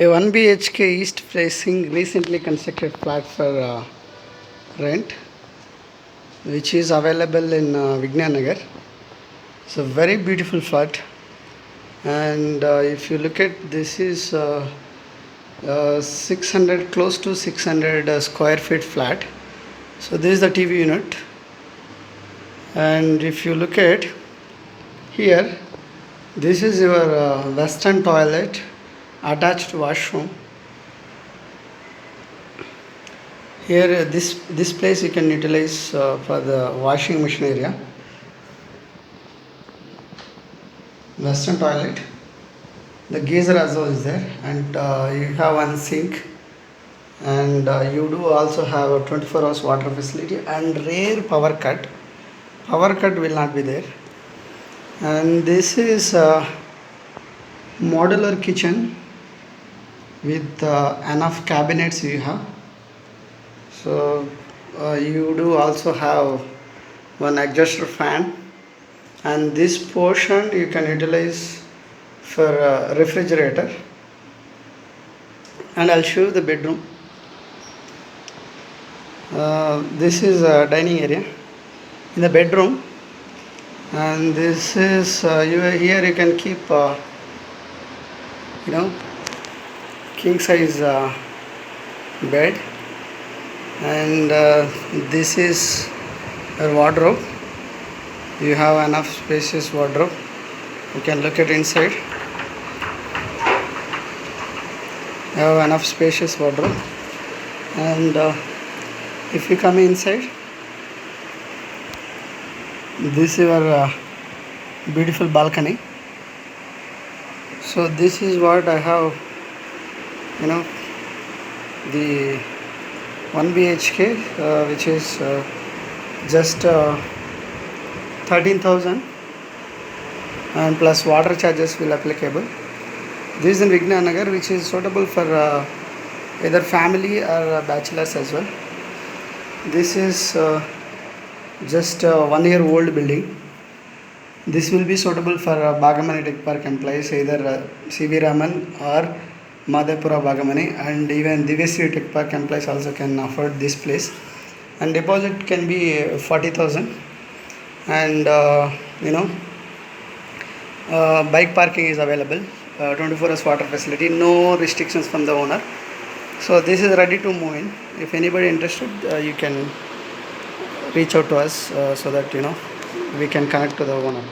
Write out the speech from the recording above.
A 1 BHK east facing recently constructed flat for rent, which is available in Vignanagar. It's a very beautiful flat, and if you look at this is 600 close to 600 square feet flat. So this is the TV unit, and if you look at here, this is your western toilet, attached washroom. Here this place you can utilize for the washing machine area. Western toilet, the geyser as well is there, and you have one sink, and you do also have a 24 hours water facility and rare power cut. Power cut will not be there. And this is a modular kitchen with enough cabinets you have. So you do also have one exhaust fan, and this portion you can utilize for refrigerator. And I'll show you the bedroom. This is a dining area in the bedroom, and this is here you can keep king size bed, and this is a wardrobe. You have enough spacious wardrobe. You can look at inside. You have enough spacious wardrobe, and if you come inside, this is your beautiful balcony. So this is what I have, the 1 BHK, which is just 13,000, and plus water charges will applicable. This is in Vignanagar, which is suitable for either family or bachelors as well. This is just a 1 year old building. This will be suitable for Bagamane Tech Park employees, either C.V. Raman or Madhepura Bagamane, and even Divesri Tech Park employees also can afford this place. And deposit can be 40,000, and bike parking is available, 24 hours water facility, no restrictions from the owner. So this is ready to move in. If anybody interested, you can reach out to us so that we can connect to the owner.